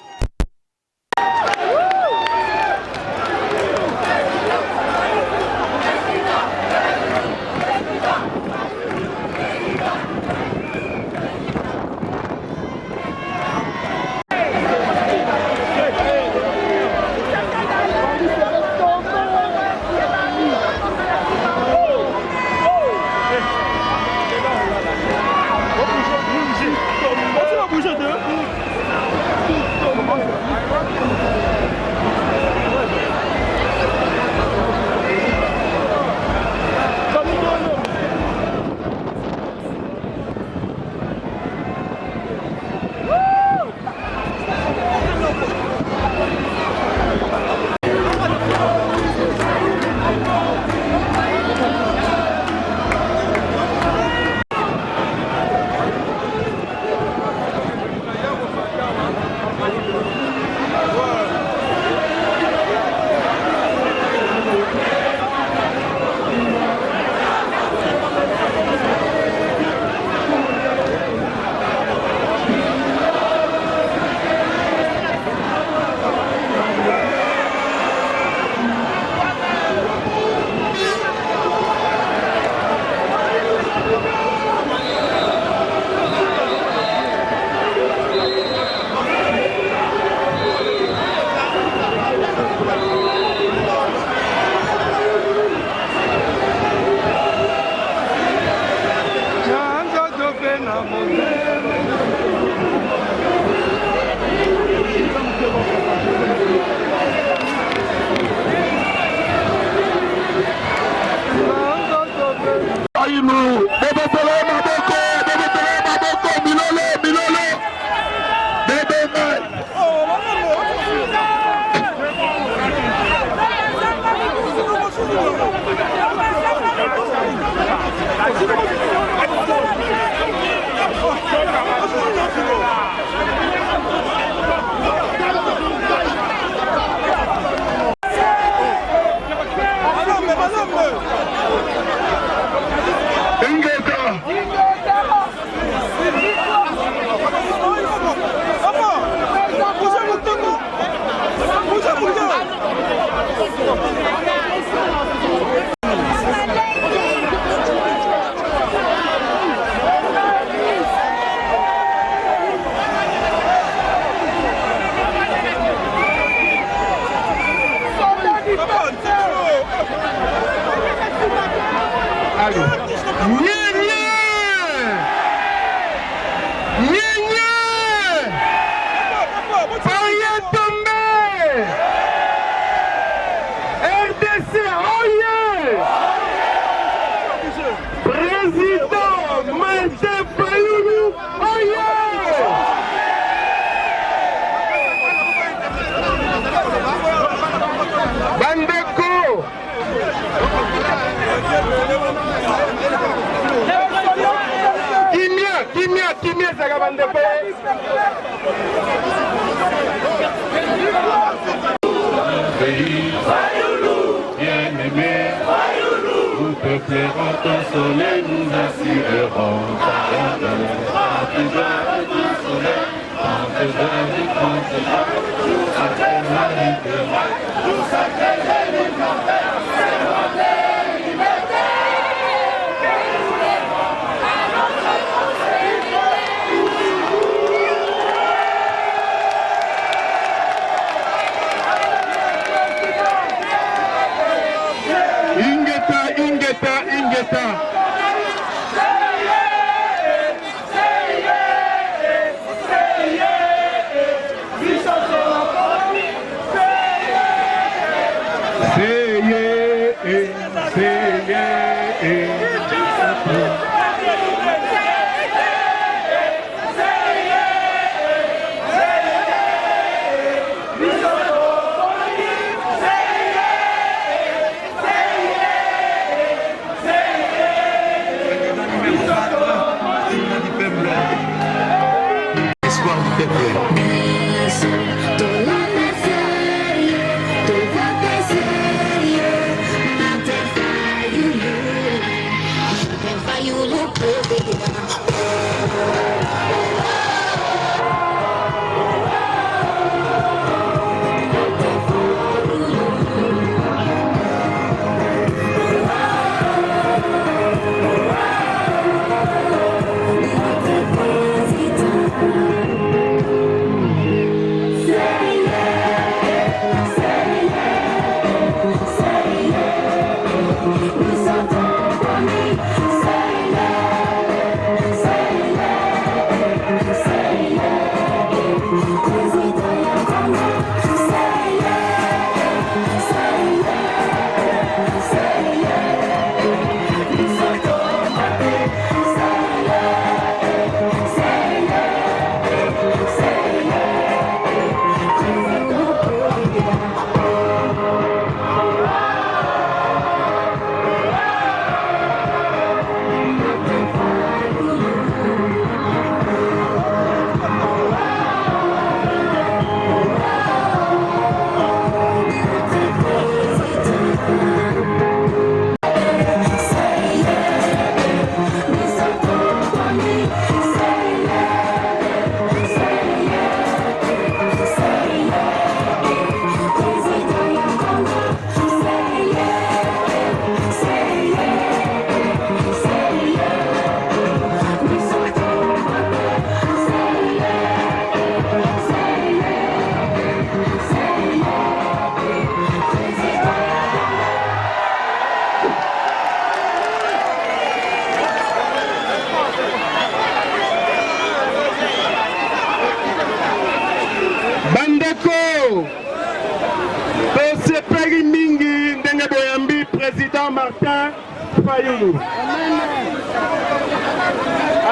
Fayoulou.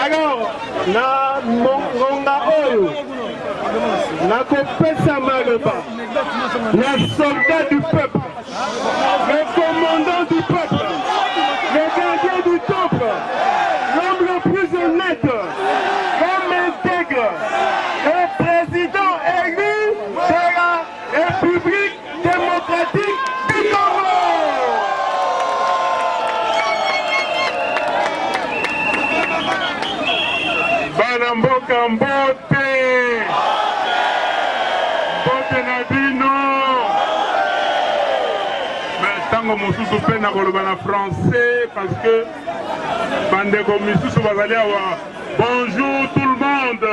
Alors, na ngonga oyo, na kopesa maloba, le soldat du peuple, le commandant du peuple, le gardien du temple, l'homme le plus honnête, l'homme intègre, le président élu de la République démocratique du Congo. Bana mboka mbote, mbote na bino. Mais tango mosusu pe na koloba na français parce que bandeko misusu bazali awa. Bonjour tout le monde.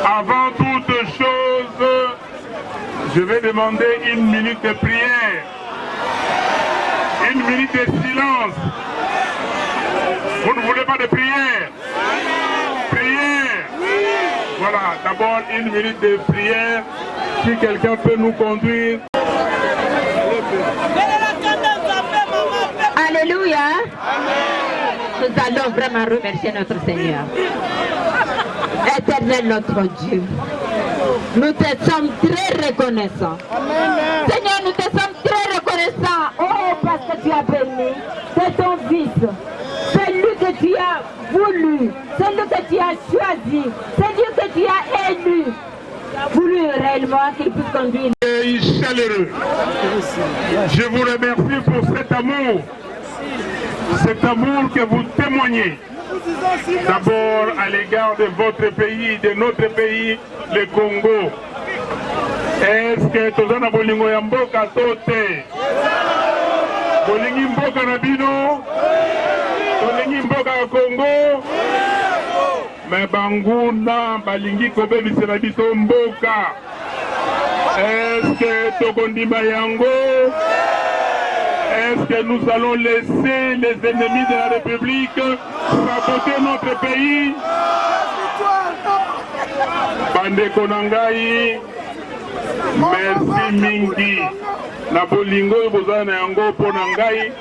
Avant toute chose, je vais demander une minute de prière, une minute de silence. Vous ne voulez pas de prière? Prière. Voilà, d'abord une minute de prière. Si quelqu'un peut nous conduire. Alléluia. Nous allons vraiment remercier notre Seigneur. Éternel notre Dieu, nous te sommes très reconnaissants. Seigneur, nous te sommes très reconnaissants. Oh, parce que tu as permis, c'est ton Fils, celui que tu as voulu, celui que tu as choisi, celui que tu as élu, voulu réellement qu'il puisse conduire. Chaleureux. Je vous remercie pour cet amour que vous témoignez. D'abord à l'égard de votre pays, de notre pays, le Congo. Est-ce que toza na bolingo ya mboka tote? Bolingi mboka na bino? Bolingi mboka ya Congo? Mais banguna balingi kobemisela biso mboka. Est-ce que tokondima yango? Est-ce que nous allons laisser les ennemis de la République saboter notre pays? Bandeko Nangai, merci mingi. Na bolingo bozana na yango pona ngai,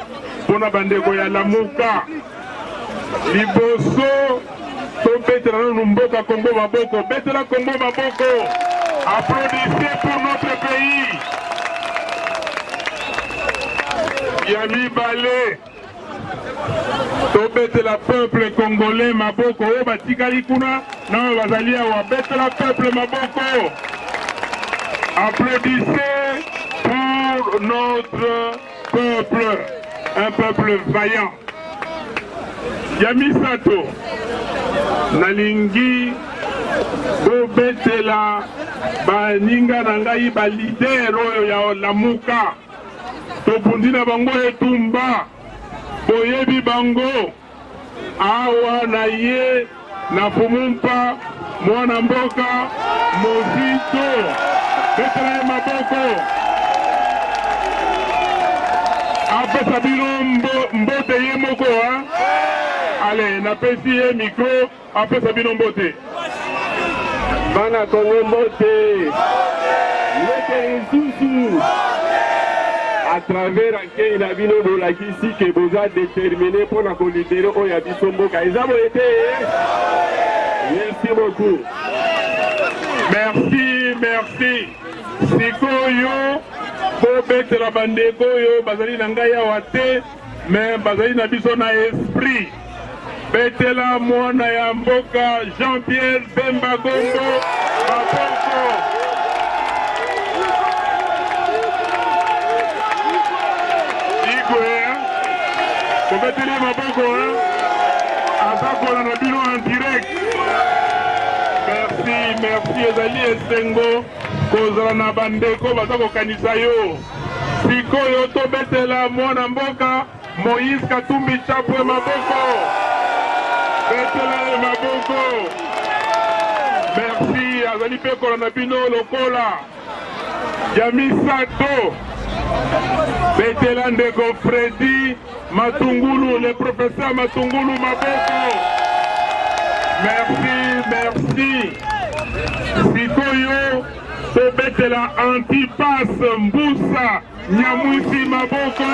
pona bandeko ya Lamuka. Liboso, to betela no mboka Congo maboko, betela Congo maboko. Applaudissez pour notre pays. Yami Balé, tobete la peuple congolais maboko o batikali kuna na bazali awa bete la peuple maboko. Applaudissez pour notre peuple, un peuple vaillant. Yami Sato, nalingi bobete la baninga nangai ba leader oyo ya Lamuka. Tobundi na bango etumba boyebi bango awa na ye na Fumumpa mwana mboka Mozito betela ye maboko apesa bino mbote ye moko ha. Ale napesi ye micro apesa bino mbote bana Kongo mbote mbote lisusu à travers laquelle la ville de la Kissi que vous a déterminé pour la colibérer au Yabisombo Kaizamo été. Merci beaucoup. Merci. Sikoyo, Bobet la Bandeko, Bazali Nangaya Wate, mais Bazali Nabiso na esprit. Betela Mwana Yamboka, Jean-Pierre Bemba Gongo, Maboko. Koveteli maboko azakola na bino en direct. Merci ezali esengo kozala na bandeko baza kokanisa yo. Sikoyo tobetela mwana mboka Moïse Katumbi Chapwe maboko. Betela ye maboko. Merci azali pe kola na bino lokola Yami Sato. Betela ndeko Freddy Matungulu, le professeur Matungulu Maboko. Merci. Sikoyo, Tobetela Antipas Mbusa, Nyamwisi Maboko.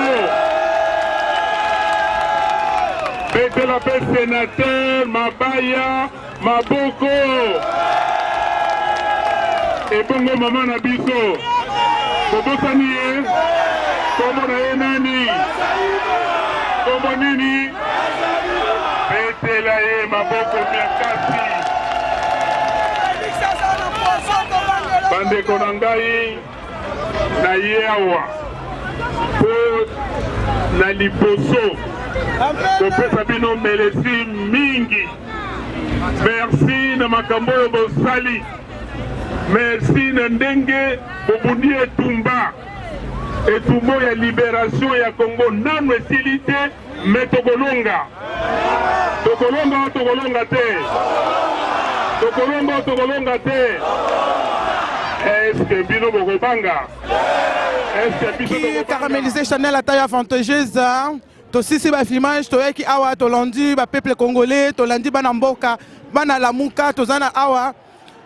betela pe sénateur Mabaya Maboko ebongo mama na biso bobosani ye kombo na ye nani kombo nini betela ye maboko miakasi bandeko na ngai na ye awa po na liboso kopesa bino melesi mingi. Merci na makambo oyo bosali, merci na ndenge bobundi etumba ya libération ya Congo nanu esili te, me tokolonga te. Est-ce que bino bokobanga? Qui caramélisé Chanel à taille avantageuse. Tosisi ba filmage toyeki awa tolandi ba peuple congolais tolandi bana mboka bana lamuka tozana awa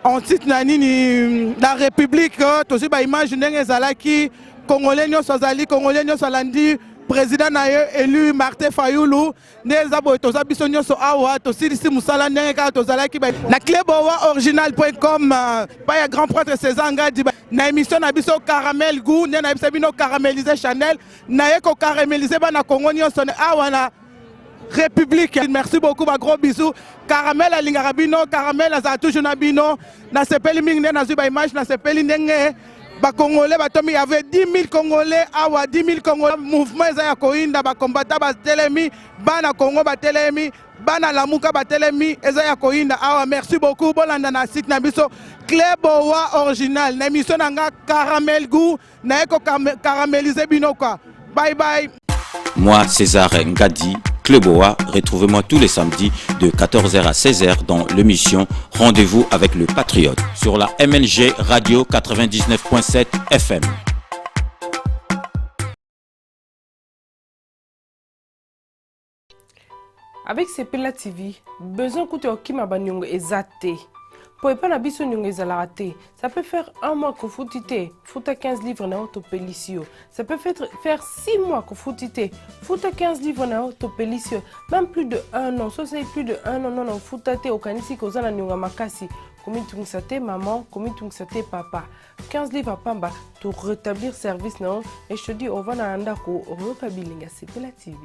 en titre na nini la république tosi ba image ndenge ezalaki congolais nyonso azali congolais nyonso alandi président na ye élu Martin Fayulu neza boy toza biso nyonso awa tosilisi musala ndenge kaka tozalaki na clubowa original.com pa ya grand prêtre César Ngadi na émission na biso caramel goût ne na biso bino caraméliser Chanel na ye ko caraméliser bana Congo nyonso awa na république. Merci beaucoup, ba gros bisous. Caramel a lingarabino, caramel a toujours na bino. Na sepeli ming na zuba image na sepeli ndenge. Ba Congolais batomi, il y avait 10 000 Congolais, awa 10 000 Congolais. Mouvement Ezaya Koinda, ba combattant ba telemi, bana Congo ba telemi, bana Lamuka ba telemi, Ezaya Koinda, awa. Merci beaucoup. Bolanda na site na biso. Clubowa original. Na émission nanga caramel goût, na eko caraméliser bino quoi. Bye bye. Moi, César Ngadi, Clubowa, retrouvez-moi tous les samedis de 14h à 16h dans l'émission Rendez-vous avec le Patriote sur la MLG Radio 99.7 FM. Avec Sepela TV, besoin de Okima Banyongo ezate. Pour pas na biso nyongo ezalate, ça peut faire un mois que foutite, fouta 15 livres na autopélicio. Ça peut faire 6 mois que foutite, fouta 15 livres na autopélicio. Même plus de 1 an, ça c'est plus de 1 an, non, foutate au kanisi kozana nyonga makasi. Komi tungsate maman, komi tungsate papa. 15 livres à pamba pour rétablir service non. Et je te dis, on va na andako, on va pas bilinga, Sepela TV.